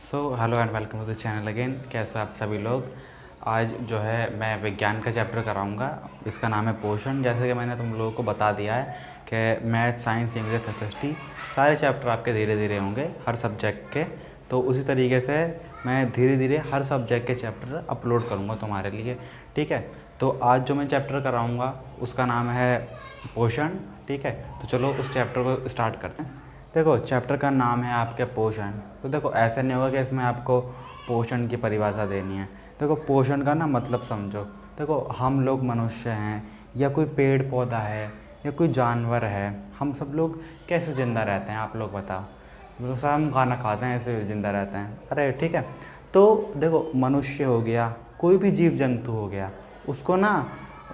So hello and welcome to the channel again. कैसे आप सभी लोग। आज जो है मैं विज्ञान का चैप्टर कराऊंगा। इसका नाम है पोषण। जैसे कि मैंने तुम लोगों को बता दिया है कि मैथ, साइंस, इंग्लिश, एसएसटी सारे चैप्टर आपके धीरे धीरे होंगे हर सब्जेक्ट के। तो उसी तरीके से मैं धीरे धीरे हर सब्जेक्ट के चैप्टर अपलोड करूँगा तुम्हारे लिए। ठीक है। तो आज जो मैं चैप्टर कराऊँगा उसका नाम है पोषण। ठीक है। तो चलो उस चैप्टर को स्टार्ट करते हैं। देखो, चैप्टर का नाम है आपके पोषण। तो देखो, ऐसा नहीं होगा कि इसमें आपको पोषण की परिभाषा देनी है। देखो, पोषण का ना मतलब समझो। देखो, हम लोग मनुष्य हैं या कोई पेड़ पौधा है या कोई जानवर है, हम सब लोग कैसे ज़िंदा रहते हैं आप लोग बताओ। मतलब सब हम खाना खाते हैं ऐसे ज़िंदा रहते हैं। अरे ठीक है। तो देखो, मनुष्य हो गया, कोई भी जीव जंतु हो गया, उसको ना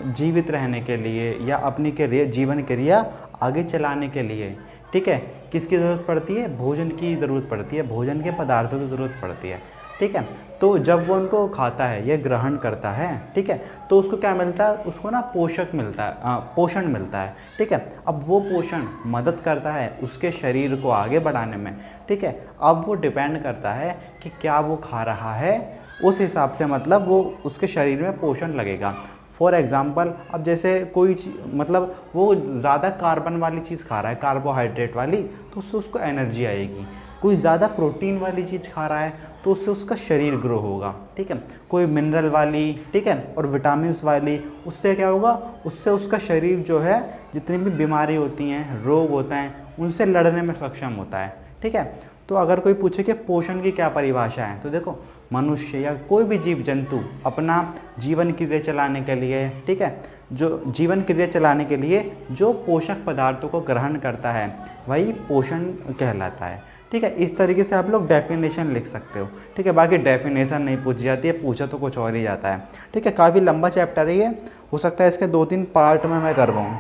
जीवित रहने के लिए या अपनी क्रिया जीवन क्रिया आगे चलाने के लिए, ठीक है, किसकी ज़रूरत पड़ती है? भोजन की ज़रूरत पड़ती है, भोजन के पदार्थों की ज़रूरत पड़ती है। ठीक है। तो जब वो उनको खाता है या ग्रहण करता है, ठीक है, तो उसको क्या मिलता है? उसको ना पोषक मिलता है, पोषण मिलता है। ठीक है। अब वो पोषण मदद करता है उसके शरीर को आगे बढ़ाने में। ठीक है। अब वो डिपेंड करता है कि क्या वो खा रहा है, उस हिसाब से मतलब वो उसके शरीर में पोषण लगेगा। फॉर एग्ज़ाम्पल, अब जैसे कोई मतलब वो ज़्यादा कार्बन वाली चीज़ खा रहा है, कार्बोहाइड्रेट वाली, तो उससे उसको एनर्जी आएगी। कोई ज़्यादा प्रोटीन वाली चीज़ खा रहा है तो उससे उसका शरीर ग्रो होगा। ठीक है। कोई मिनरल वाली, ठीक है, और विटामिन्स वाली, उससे क्या होगा? उससे उसका शरीर जो है, जितनी भी बीमारी होती हैं, रोग होते हैं, उनसे लड़ने में सक्षम होता है। ठीक है। तो अगर कोई पूछे कि पोषण की क्या परिभाषा है, तो देखो, मनुष्य या कोई भी जीव जंतु अपना जीवन क्रिया चलाने के लिए, ठीक है, जो जीवन क्रिया चलाने के लिए जो पोषक पदार्थों को ग्रहण करता है वही पोषण कहलाता है। ठीक है। इस तरीके से आप लोग डेफिनेशन लिख सकते हो। ठीक है। बाकी डेफिनेशन नहीं पूछी जाती है, पूछा तो कुछ और ही जाता है। ठीक है। काफ़ी लंबा चैप्टर है ये, हो सकता है इसके 2-3 पार्ट में मैं करवाऊँ।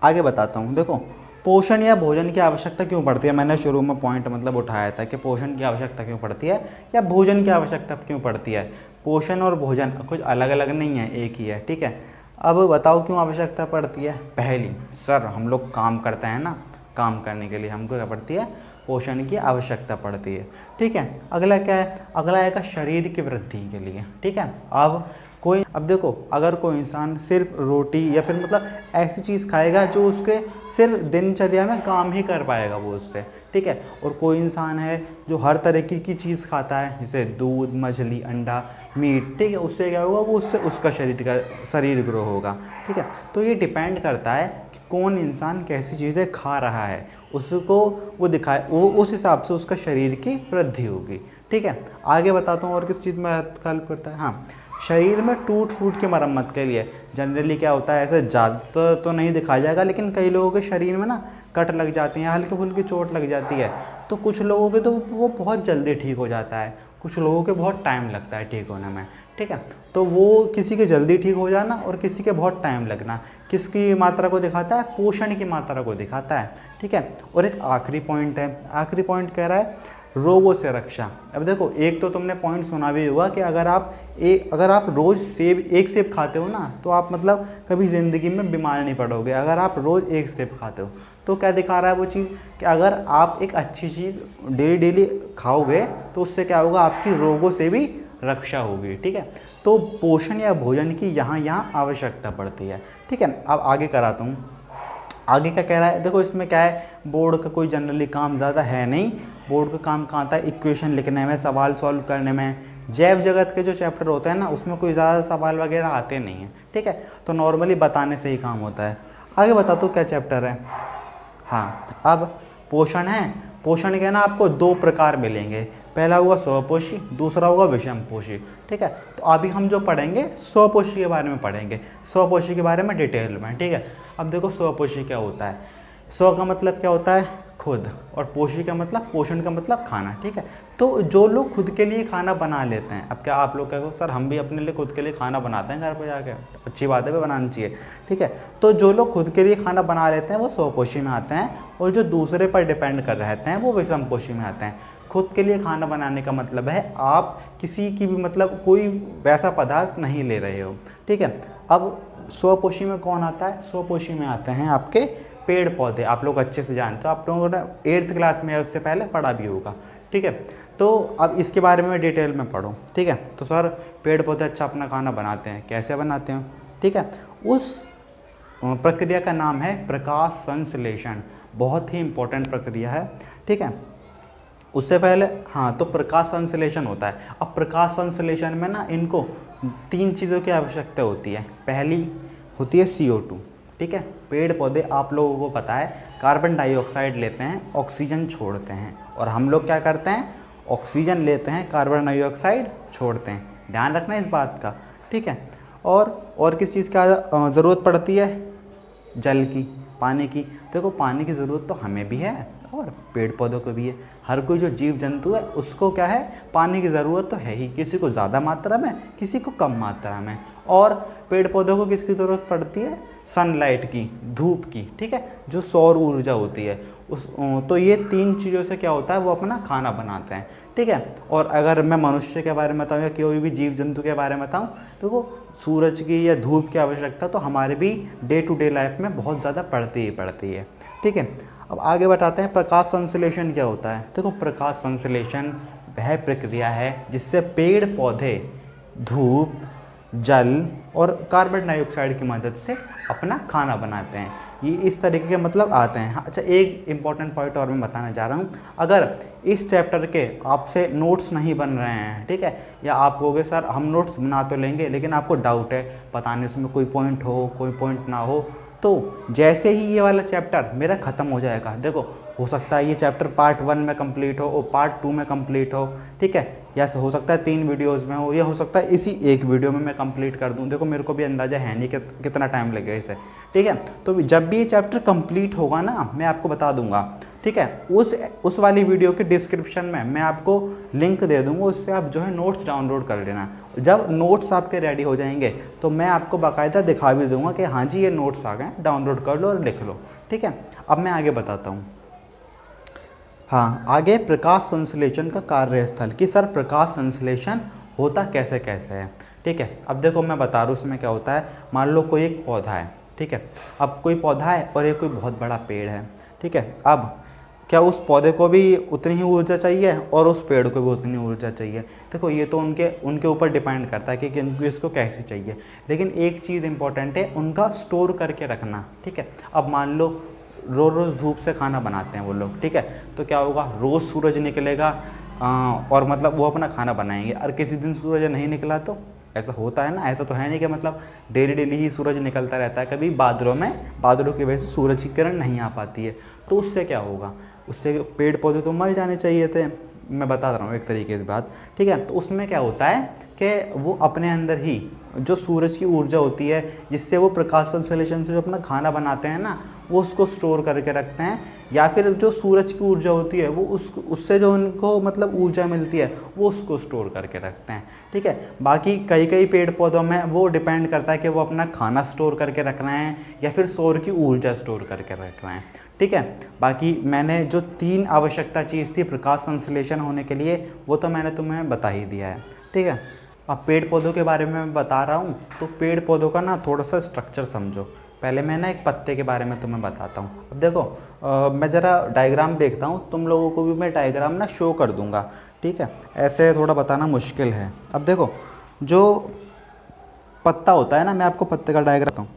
आगे बताता हूँ। देखो, पोषण या भोजन की आवश्यकता क्यों पड़ती है? मैंने शुरू में पॉइंट मतलब उठाया था कि पोषण की आवश्यकता क्यों पड़ती है या भोजन की आवश्यकता क्यों पड़ती है। पोषण और भोजन कुछ अलग अलग नहीं है, एक ही है। ठीक है। अब बताओ क्यों आवश्यकता पड़ती है। पहली, सर हम लोग काम करते हैं ना, काम करने के लिए हमको क्या पड़ती है? पोषण की आवश्यकता पड़ती है। ठीक है। अगला क्या है? अगला आएगा शरीर की वृद्धि के लिए। ठीक है। अब देखो, अगर कोई इंसान सिर्फ रोटी या फिर मतलब ऐसी चीज़ खाएगा जो उसके सिर्फ दिनचर्या में काम ही कर पाएगा वो उससे। ठीक है। और कोई इंसान है जो हर तरीके की चीज़ खाता है, जैसे दूध, मछली, अंडा, मीट, ठीक है, उससे क्या होगा? वो उससे उसका शरीर ग्रो होगा। ठीक है। तो ये डिपेंड करता है कि कौन इंसान कैसी चीज़ें खा रहा है, उसको वो दिखाए, वो उस हिसाब से उसका शरीर की वृद्धि होगी। ठीक है। आगे बताता हूँ और किस चीज़ में हेल्प करता है। हाँ, शरीर में टूट फूट की मरम्मत के लिए जनरली क्या होता है, ऐसे ज़्यादा तो नहीं दिखाया जाएगा, लेकिन कई लोगों के शरीर में ना कट लग जाती हैं, हल्की फुल्की चोट लग जाती है, तो कुछ लोगों के तो वो बहुत जल्दी ठीक हो जाता है, कुछ लोगों के बहुत टाइम लगता है ठीक होने में। ठीक है। तो वो किसी के जल्दी ठीक हो जाना और किसी के बहुत टाइम लगना किसकी मात्रा को दिखाता है? पोषण की मात्रा को दिखाता है। ठीक है। और एक आखिरी पॉइंट है, आखिरी पॉइंट कह रहा है रोगों से रक्षा। अब देखो, एक तो तुमने पॉइंट सुना भी होगा कि अगर आप रोज़ एक सेब खाते हो ना, तो आप मतलब कभी ज़िंदगी में बीमार नहीं पड़ोगे। अगर आप रोज़ एक सेब खाते हो, तो क्या दिखा रहा है वो चीज़ कि अगर आप एक अच्छी चीज़ डेली खाओगे तो उससे क्या होगा? आपकी रोगों से भी रक्षा होगी। ठीक है। तो पोषण या भोजन की यहाँ आवश्यकता पड़ती है। ठीक है। अब आगे कराता हूँ। आगे क्या कह रहा है? देखो, इसमें क्या है, बोर्ड का कोई जनरली काम ज़्यादा है नहीं। बोर्ड का काम कहाँ आता है? इक्वेशन लिखने में, सवाल सॉल्व करने में। जैव जगत के जो चैप्टर होते हैं ना, उसमें कोई ज़्यादा सवाल वगैरह आते नहीं हैं। ठीक है। तो नॉर्मली बताने से ही काम होता है। आगे बता दो क्या चैप्टर है। हाँ, अब पोषण है। पोषण के ना आपको 2 प्रकार मिलेंगे। पहला होगा स्वपोषी, दूसरा होगा विषमपोषी। ठीक है। तो अभी हम जो पढ़ेंगे स्वपोषी के बारे में पढ़ेंगे, स्वपोषी के बारे में डिटेल में। ठीक है। अब देखो, स्वपोषी क्या होता है? स्व का मतलब क्या होता है? खुद, और पोषी का मतलब, पोषण का मतलब खाना। ठीक है। तो जो लोग खुद के लिए खाना बना लेते हैं, अब क्या आप लोग कहो सर हम भी अपने लिए खुद के लिए खाना बनाते हैं घर पर जाके, अच्छी बात है, भी बनानी चाहिए। ठीक है। तो जो लोग खुद के लिए खाना बना लेते हैं वो स्वपोषी में आते हैं, और जो दूसरे पर डिपेंड कर रहते हैं वो विषमपोषी में आते हैं। खुद के लिए खाना बनाने का मतलब है आप किसी की भी मतलब कोई वैसा पदार्थ नहीं ले रहे हो। ठीक है। अब स्वपोषी में कौन आता है? स्वपोषी में आते हैं आपके पेड़ पौधे। आप लोग अच्छे से जानते हो, आप लोगों ने 8th क्लास में या उससे पहले पढ़ा भी होगा। ठीक है। तो अब इसके बारे में डिटेल में पढ़ो, ठीक है। तो सर पेड़ पौधे अच्छा अपना खाना बनाते हैं, कैसे बनाते हैं, ठीक है। उस प्रक्रिया का नाम है प्रकाश संश्लेषण, बहुत ही इंपॉर्टेंट प्रक्रिया है, ठीक है। उससे पहले हाँ, तो प्रकाश संश्लेषण होता है। अब प्रकाश संश्लेषण में ना इनको 3 चीज़ों की आवश्यकता होती है। पहली होती है CO2, ठीक है। पेड़ पौधे आप लोगों को पता है कार्बन डाइऑक्साइड लेते हैं, ऑक्सीजन छोड़ते हैं, और हम लोग क्या करते हैं, ऑक्सीजन लेते हैं, कार्बन डाइऑक्साइड छोड़ते हैं। ध्यान रखना इस बात का, ठीक है। और किस चीज़ की ज़रूरत पड़ती है, जल की, पानी की। देखो पानी की ज़रूरत तो हमें भी है और पेड़ पौधों को भी है। हर कोई जो जीव जंतु है उसको क्या है, पानी की ज़रूरत तो है ही, किसी को ज़्यादा मात्रा में, किसी को कम मात्रा में। और पेड़ पौधों को किसकी ज़रूरत पड़ती है, सनलाइट की, धूप की, ठीक है, जो सौर ऊर्जा होती है उस। तो ये 3 चीज़ों से क्या होता है, वो अपना खाना बनाते हैं, ठीक है। और अगर मैं मनुष्य के बारे में बताऊँ या कोई भी जीव जंतु के बारे में बताऊँ, तो वो सूरज की या धूप की आवश्यकता तो हमारे भी डे टू डे लाइफ में बहुत ज़्यादा पड़ती ही पड़ती है, ठीक है। अब आगे बताते हैं प्रकाश संश्लेषण क्या होता है। देखो प्रकाश संश्लेषण वह प्रक्रिया है जिससे पेड़ पौधे धूप, जल और कार्बन डाइऑक्साइड की मदद से अपना खाना बनाते हैं। ये इस तरीके के मतलब आते हैं। हाँ, अच्छा एक इम्पॉर्टेंट पॉइंट और मैं बताना चाह रहा हूँ। अगर इस चैप्टर के आपसे नोट्स नहीं बन रहे हैं, ठीक है, या आप कहोगे सर हम नोट्स बना तो लेंगे लेकिन आपको डाउट है, बताने उसमें कोई पॉइंट हो कोई पॉइंट ना हो, तो जैसे ही ये वाला चैप्टर मेरा ख़त्म हो जाएगा, देखो हो सकता है ये चैप्टर पार्ट 1 में कंप्लीट हो और पार्ट 2 में कंप्लीट हो, ठीक है, या हो सकता है 3 वीडियोस में हो, या हो सकता है इसी एक वीडियो में मैं कंप्लीट कर दूं। देखो मेरे को भी अंदाज़ा है नहीं कि कितना टाइम लगेगा इसे, ठीक है। तो जब भी ये चैप्टर कंप्लीट होगा ना मैं आपको बता दूंगा, ठीक है। उस वाली वीडियो के डिस्क्रिप्शन में मैं आपको लिंक दे दूंगा, उससे आप जो है नोट्स डाउनलोड कर लेना। जब नोट्स आपके रेडी हो जाएंगे तो मैं आपको बाकायदा दिखा भी दूंगा कि हाँ जी ये नोट्स आ गए, डाउनलोड कर लो और लिख लो, ठीक है। अब मैं आगे बताता हूँ। हाँ, आगे प्रकाश संश्लेषण का कार्यस्थल, कि सर प्रकाश संश्लेषण होता कैसे कैसे है, ठीक है। अब देखो मैं बता रहा हूँ उसमें क्या होता है। मान लो कोई एक पौधा है, ठीक है। अब कोई पौधा है और एक कोई बहुत बड़ा पेड़ है, ठीक है। अब क्या उस पौधे को भी उतनी ही ऊर्जा चाहिए और उस पेड़ को भी उतनी ऊर्जा चाहिए। देखो ये तो उनके ऊपर डिपेंड करता है कि इसको कैसी चाहिए। लेकिन एक चीज़ इंपॉर्टेंट है, उनका स्टोर करके रखना, ठीक है। अब मान लो रोज़ धूप से खाना बनाते हैं वो लोग, ठीक है। तो क्या होगा, रोज़ सूरज निकलेगा और मतलब वो अपना खाना बनाएंगे, और किसी दिन सूरज नहीं निकला तो ऐसा होता है ना, ऐसा तो है नहीं कि मतलब डेली ही सूरज निकलता रहता है। कभी बादलों की वजह से सूरज की किरण नहीं आ पाती है, तो उससे क्या होगा, उससे पेड़ पौधे तो मर जाने चाहिए थे। मैं बता रहा हूँ एक तरीके से बात, ठीक है। तो उसमें क्या होता है कि वो अपने अंदर ही जो सूरज की ऊर्जा होती है जिससे वो प्रकाश संश्लेषण से जो अपना खाना बनाते हैं ना, वो उसको स्टोर करके रखते हैं, या फिर जो सूरज की ऊर्जा होती है वो उससे जो उनको मतलब ऊर्जा मिलती है वो उसको स्टोर करके रखते हैं, ठीक है। बाकी कई पेड़ पौधों में वो डिपेंड करता है कि वो अपना खाना स्टोर करके रख रहे हैं या फिर सौर की ऊर्जा स्टोर करके रख रहे हैं, ठीक है। बाकी मैंने जो 3 आवश्यकता चीज़ थी प्रकाश संश्लेषण होने के लिए, वो तो मैंने तुम्हें बता ही दिया है, ठीक है। अब पेड़ पौधों के बारे में मैं बता रहा हूँ, तो पेड़ पौधों का ना थोड़ा सा स्ट्रक्चर समझो। पहले मैं ना एक पत्ते के बारे में तुम्हें बताता हूँ। अब देखो मैं ज़रा डायग्राम देखता हूँ, तुम लोगों को भी मैं डायग्राम ना शो कर दूँगा, ठीक है। ऐसे थोड़ा बताना मुश्किल है। अब देखो जो पत्ता होता है ना, मैं आपको पत्ते का डायग्राम हूँ।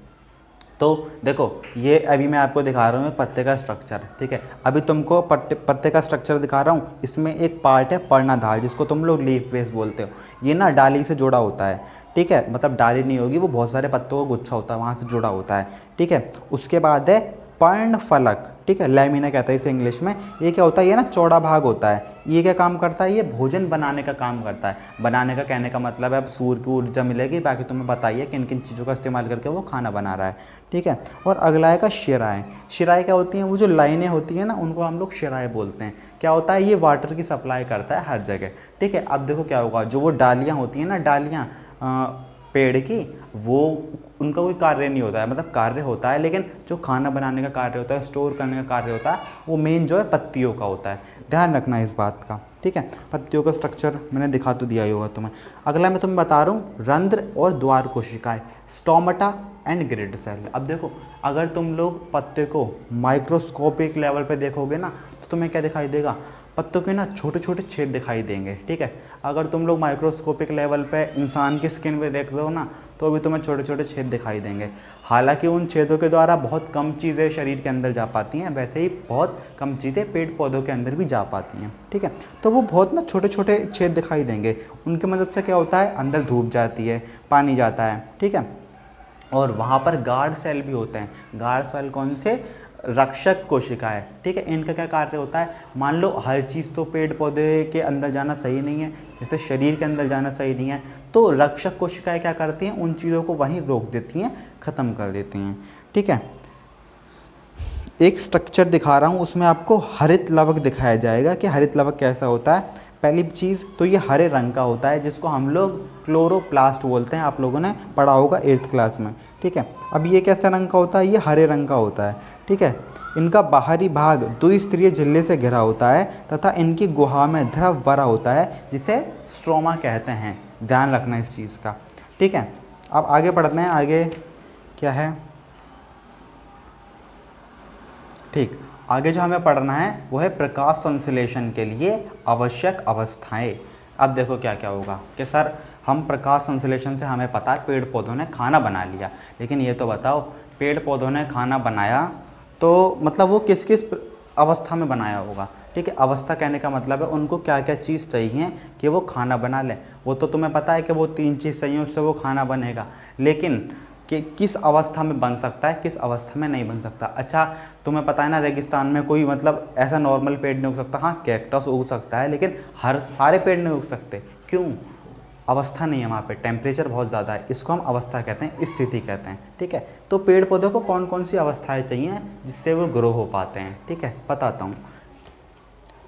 तो देखो ये अभी मैं आपको दिखा रहा हूँ पत्ते का स्ट्रक्चर, ठीक है। अभी तुमको पत्ते का स्ट्रक्चर दिखा रहा हूँ। इसमें एक पार्ट है पर्णधार, जिसको तुम लोग लीफ बेस बोलते हो। ये ना डाली से जुड़ा होता है, ठीक है। मतलब डाली नहीं होगी, वो बहुत सारे पत्तों का गुच्छा होता है, वहाँ से जुड़ा होता है, ठीक है। उसके बाद है पर्णफलक, ठीक है, लैमिना कहता है इसे इंग्लिश में। ये क्या होता है, ये ना चौड़ा भाग होता है। ये क्या काम करता है, ये भोजन बनाने का काम करता है। बनाने का कहने का मतलब है अब सूर्य की ऊर्जा मिलेगी, बाकी तुम्हें बताइए किन किन चीज़ों का इस्तेमाल करके वो खाना बना रहा है, ठीक है। और अगला है शिराएँ। शिराएँ क्या होती हैं, वो जो लाइनें होती हैं ना, उनको हम लोग शिराएँ बोलते हैं। क्या होता है, ये वाटर की सप्लाई करता है हर जगह, ठीक है। अब देखो क्या होगा, जो वो डालियाँ होती हैं ना, डालियाँ पेड़ की, वो उनका कोई कार्य नहीं होता है, मतलब कार्य होता है, लेकिन जो खाना बनाने का कार्य होता है, स्टोर करने का कार्य होता है, वो मेन जो है पत्तियों का होता है। ध्यान रखना इस बात का, ठीक है। पत्तियों का स्ट्रक्चर मैंने दिखा तो दिया ही होगा तुम्हें। अगला मैं तुम्हें बता रहा हूँ रंध्र और द्वार कोशिकाएं, स्टोमेटा एंड ग्रिड सेल। अब देखो अगर तुम लोग पत्ते को माइक्रोस्कोपिक लेवल पे देखोगे ना, तो तुम्हें क्या दिखाई देगा, पत्तों के ना छोटे छोटे छेद दिखाई देंगे। ठीक है, अगर तुम लोग माइक्रोस्कोपिक लेवल पे इंसान की स्किन पे देखते हो ना, तो भी तुम्हें छोटे छोटे छेद दिखाई देंगे। हालांकि उन छेदों के द्वारा बहुत कम चीज़ें शरीर के अंदर जा पाती हैं, वैसे ही बहुत कम चीज़ें पेड़ पौधों के अंदर भी जा पाती हैं। ठीक है, तो वो बहुत ना छोटे छोटे छेद दिखाई देंगे। उनकी मदद से क्या होता है, अंदर धूप जाती है, पानी जाता है। ठीक है, और वहाँ पर गार्ड सेल भी होते हैं। गार्ड सेल कौन से, रक्षक कोशिकाएं। ठीक है, इनका क्या कार्य होता है, मान लो हर चीज़ तो पेड़ पौधे के अंदर जाना सही नहीं है, जैसे शरीर के अंदर जाना सही नहीं है, तो रक्षक कोशिकाएं क्या करती हैं, उन चीज़ों को वहीं रोक देती हैं, ख़त्म कर देती हैं। ठीक है, एक स्ट्रक्चर दिखा रहा हूँ, उसमें आपको हरित लवक दिखाया जाएगा कि हरित लवक कैसा होता है। पहली चीज़ तो ये हरे रंग का होता है, जिसको हम लोग क्लोरोप्लास्ट बोलते हैं, आप लोगों ने पढ़ा होगा 8th क्लास में। ठीक है, अब ये कैसा रंग का होता है, ये हरे रंग का होता है। ठीक है, इनका बाहरी भाग द्विस्तरीय झिल्ली से घिरा होता है तथा इनकी गुहा में द्रव भरा होता है, जिसे स्ट्रोमा कहते हैं। ध्यान रखना इस चीज़ का। ठीक है, अब आगे बढ़ते हैं, आगे क्या है। ठीक, आगे जो हमें पढ़ना है वो है प्रकाश संश्लेषण के लिए आवश्यक अवस्थाएं। अब देखो क्या क्या होगा कि सर हम प्रकाश संश्लेषण से हमें पता है पेड़ पौधों ने खाना बना लिया, लेकिन ये तो बताओ पेड़ पौधों ने खाना बनाया तो मतलब वो किस किस अवस्था में बनाया होगा। ठीक है, अवस्था कहने का मतलब है उनको क्या क्या चीज़ चाहिए कि वो खाना बना लें। वो तो तुम्हें पता है कि वो 3 चीज़ चाहिए, उससे वो खाना बनेगा, लेकिन कि किस अवस्था में बन सकता है, किस अवस्था में नहीं बन सकता। अच्छा, तुम्हें पता है ना रेगिस्तान में कोई मतलब ऐसा नॉर्मल पेड़ नहीं उग सकता। हाँ, कैक्टस उग सकता है, लेकिन हर सारे पेड़ नहीं उग सकते। क्यों, अवस्था नहीं है वहाँ पे, टेम्परेचर बहुत ज़्यादा है, इसको हम अवस्था कहते हैं, स्थिति कहते हैं। ठीक है, तो पेड़ पौधों को कौन कौन सी अवस्थाएं चाहिए जिससे वो ग्रो हो पाते हैं। ठीक है, बताता हूँ।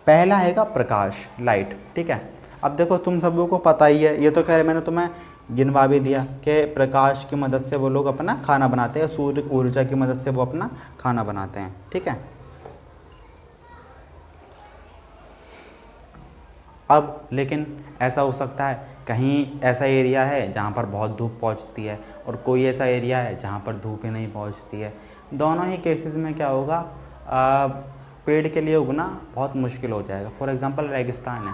पहला हैगा प्रकाश, लाइट। ठीक है, अब देखो तुम सबों को पता ही है, ये तो कह रहे मैंने तुम्हें गिनवा भी दिया कि प्रकाश की मदद से वो लोग अपना खाना बनाते हैं, सूर्य ऊर्जा की मदद से वो अपना खाना बनाते हैं। ठीक है, अब लेकिन ऐसा हो सकता है कहीं ऐसा एरिया है जहाँ पर बहुत धूप पहुँचती है और कोई ऐसा एरिया है जहाँ पर धूप ही नहीं पहुँचती है। दोनों ही केसेस में क्या होगा, पेड़ के लिए उगना बहुत मुश्किल हो जाएगा। फॉर एग्जांपल रेगिस्तान है,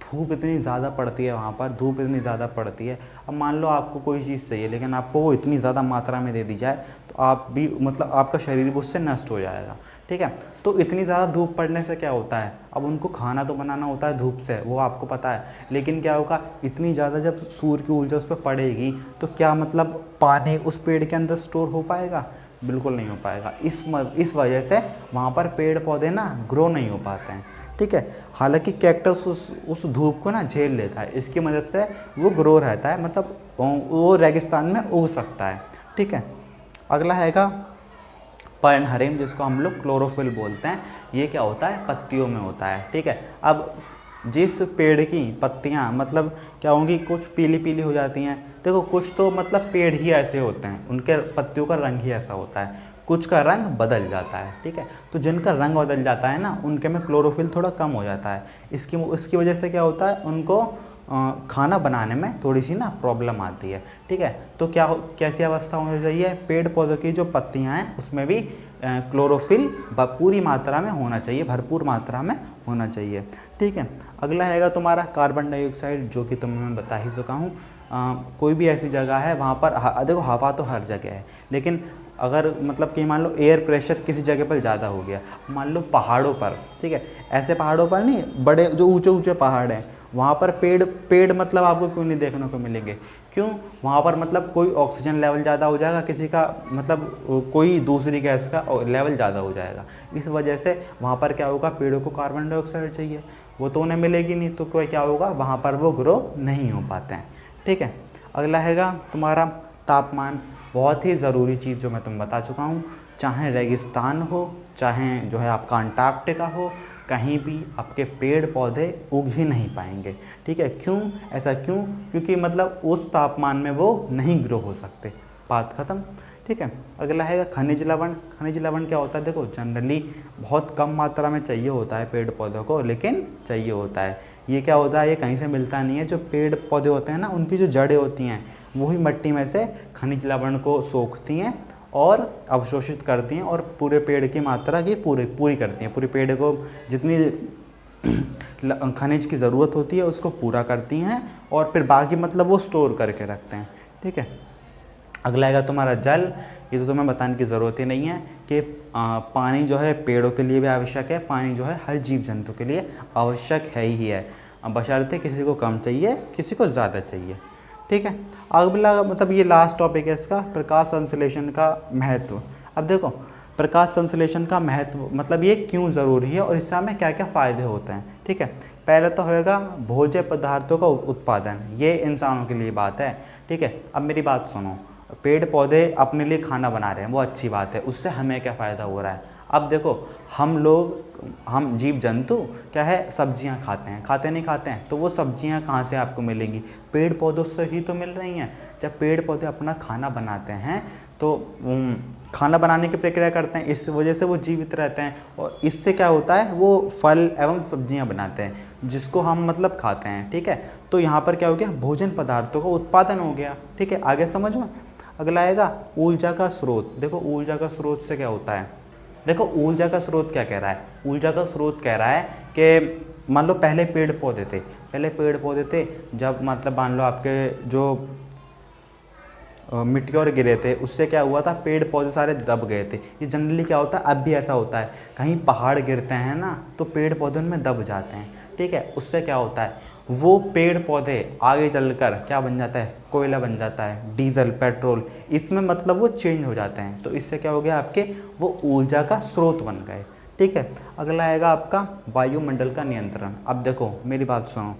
धूप इतनी ज़्यादा पड़ती है, वहाँ पर धूप इतनी ज़्यादा पड़ती है। अब मान लो आपको कोई चीज़ चाहिए, लेकिन आपको वो इतनी ज़्यादा मात्रा में दे दी जाए तो आप भी मतलब आपका शरीर भी उससे नष्ट हो जाएगा। ठीक है, तो इतनी ज़्यादा धूप पड़ने से क्या होता है, अब उनको खाना तो बनाना होता है धूप से, वो आपको पता है, लेकिन क्या होगा, इतनी ज़्यादा जब सूर्य की ऊर्जा उस पर पड़ेगी तो क्या मतलब पानी उस पेड़ के अंदर स्टोर हो पाएगा, बिल्कुल नहीं हो पाएगा। इस वजह से वहाँ पर पेड़ पौधे ना ग्रो नहीं हो पाते हैं। ठीक है, हालांकि कैक्टस उस धूप को ना झेल लेता है, इसकी मदद से वो ग्रो रहता है, मतलब वो रेगिस्तान में उग सकता है। ठीक है, अगला हैगा पर्णहरिम, जिसको हम लोग क्लोरोफिल बोलते हैं। ये क्या होता है, पत्तियों में होता है। ठीक है, अब जिस पेड़ की पत्तियां मतलब क्या होंगी, कुछ पीली पीली हो जाती हैं। देखो कुछ तो मतलब पेड़ ही ऐसे होते हैं, उनके पत्तियों का रंग ही ऐसा होता है, कुछ का रंग बदल जाता है। ठीक है, तो जिनका रंग बदल जाता है ना, उनके में क्लोरोफिल थोड़ा कम हो जाता है। इसकी वजह से क्या होता है, उनको खाना बनाने में थोड़ी सी ना प्रॉब्लम आती है। ठीक है, तो कैसी अवस्था होनी चाहिए, पेड़ पौधों की जो पत्तियां हैं उसमें भी क्लोरोफिल पूरी मात्रा में होना चाहिए, भरपूर मात्रा में होना चाहिए। ठीक है, अगला हैगा तुम्हारा कार्बन डाइऑक्साइड, जो कि तुम्हें मैं बता ही चुका हूँ। कोई भी ऐसी जगह है वहाँ पर देखो हवा तो हर जगह है, लेकिन अगर मतलब कि मान लो एयर प्रेशर किसी जगह पर ज़्यादा हो गया, मान लो पहाड़ों पर, ठीक है, ऐसे पहाड़ों पर नहीं, बड़े जो ऊंचे ऊंचे पहाड़ हैं वहाँ पर पेड़ मतलब आपको क्यों नहीं देखने को मिलेंगे, क्यों, वहाँ पर मतलब कोई ऑक्सीजन लेवल ज़्यादा हो जाएगा, किसी का मतलब कोई दूसरी गैस का लेवल ज़्यादा हो जाएगा। इस वजह से वहाँ पर क्या होगा, पेड़ों को कार्बन डाइऑक्साइड चाहिए, वो तो उन्हें मिलेगी नहीं, तो क्या होगा, वहाँ पर वो ग्रो नहीं हो पाते हैं। ठीक है, अगला हैगा तुम्हारा तापमान, बहुत ही ज़रूरी चीज़ जो मैं तुम्हें बता चुका हूँ। चाहे रेगिस्तान हो, चाहे जो है आपका अंटार्कटिका हो, कहीं भी आपके पेड़ पौधे उग ही नहीं पाएंगे। ठीक है, क्यों, ऐसा क्यों, क्योंकि मतलब उस तापमान में वो नहीं ग्रो हो सकते। बात ख़त्म। ठीक है, अगला है खनिज लवण। खनिज लवण क्या होता है, देखो जनरली बहुत कम मात्रा में चाहिए होता है पेड़ पौधों को, लेकिन चाहिए होता है। ये क्या होता है, ये कहीं से मिलता नहीं है। जो पेड़ पौधे होते हैं ना, उनकी जो जड़ें होती हैं वही मिट्टी में से खनिज लवण को सोखती हैं और अवशोषित करती हैं और पूरे पेड़ की मात्रा की पूरी करती हैं। पूरे पेड़ को जितनी खनिज की ज़रूरत होती है उसको पूरा करती हैं, और फिर बाकी मतलब वो स्टोर करके रखते हैं। ठीक है, अगला आएगा तुम्हारा जल। ये तो तुम्हें बताने की ज़रूरत ही नहीं है कि पानी जो है पेड़ों के लिए भी आवश्यक है, पानी जो है हर जीव जंतु के लिए आवश्यक है ही है, बशर्ते किसी को कम चाहिए किसी को ज़्यादा चाहिए। ठीक है, अगला मतलब ये लास्ट टॉपिक है इसका, प्रकाश संश्लेषण का महत्व। अब देखो प्रकाश संश्लेषण का महत्व मतलब ये क्यों ज़रूरी है और इससे हमें क्या क्या फ़ायदे होते हैं। ठीक है, पहले तो होएगा भोज्य पदार्थों का उत्पादन, ये इंसानों के लिए बात है। ठीक है, अब मेरी बात सुनो, पेड़ पौधे अपने लिए खाना बना रहे हैं, वो अच्छी बात है, उससे हमें क्या फ़ायदा हो रहा है। अब देखो हम जीव जंतु क्या है, सब्जियां खाते हैं, खाते नहीं खाते हैं, तो वो सब्जियां कहाँ से आपको मिलेंगी, पेड़ पौधों से ही तो मिल रही हैं। जब पेड़ पौधे अपना खाना बनाते हैं तो खाना बनाने की प्रक्रिया करते हैं, इस वजह से वो जीवित रहते हैं, और इससे क्या होता है वो फल एवं सब्जियां बनाते हैं जिसको हम मतलब खाते हैं। ठीक है, तो यहाँ पर क्या हो गया, भोजन पदार्थों का उत्पादन हो गया। ठीक है, आगे समझ में। अगला आएगा ऊर्जा का स्रोत। देखो ऊर्जा का स्रोत से क्या होता है, देखो ऊर्जा का स्रोत क्या कह रहा है, ऊर्जा का स्रोत कह रहा है कि मान लो पहले पेड़ पौधे थे, जब मतलब मान लो आपके जो मिट्टी गिरे थे उससे क्या हुआ था, पेड़ पौधे सारे दब गए थे। ये जनरली क्या होता है, अब भी ऐसा होता है, कहीं पहाड़ गिरते हैं ना तो पेड़ पौधे उनमें दब जाते हैं। ठीक है, उससे क्या होता है, वो पेड़ पौधे आगे चलकर क्या बन जाता है, कोयला बन जाता है, डीजल पेट्रोल, इसमें मतलब वो चेंज हो जाते हैं, तो इससे क्या हो गया आपके वो ऊर्जा का स्रोत बन गए। ठीक है, अगला आएगा आपका वायुमंडल का नियंत्रण। अब देखो मेरी बात सुनो,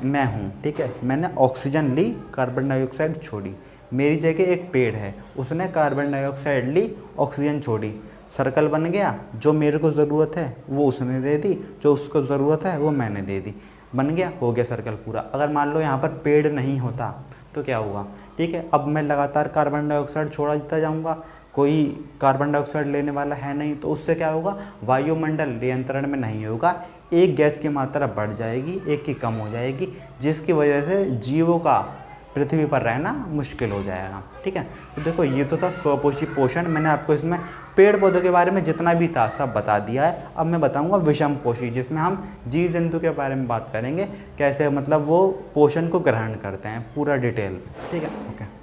मैं हूँ, ठीक है, मैंने ऑक्सीजन ली, कार्बन डाइऑक्साइड छोड़ी, मेरी जगह एक पेड़ है, उसने कार्बन डाइऑक्साइड ली, ऑक्सीजन छोड़ी, सर्कल बन गया, जो मेरे को ज़रूरत है वो उसने दे दी, जो उसको ज़रूरत है वो मैंने दे दी, बन गया, हो गया सर्कल पूरा। अगर मान लो यहाँ पर पेड़ नहीं होता तो क्या हुआ, ठीक है, अब मैं लगातार कार्बन डाइऑक्साइड छोड़ा देता जाऊँगा, कोई कार्बन डाइऑक्साइड लेने वाला है नहीं, तो उससे क्या होगा, वायुमंडल नियंत्रण में नहीं होगा, एक गैस की मात्रा बढ़ जाएगी, एक की कम हो जाएगी, जिसकी वजह से जीवों का पृथ्वी पर रहना मुश्किल हो जाएगा। ठीक है, तो देखो ये तो था स्वपोषी पोषण, मैंने आपको इसमें पेड़ पौधों के बारे में जितना भी था सब बता दिया है। अब मैं बताऊंगा विषम पोषी, जिसमें हम जीव जंतु के बारे में बात करेंगे, कैसे मतलब वो पोषण को ग्रहण करते हैं पूरा डिटेल। ठीक है, ओके।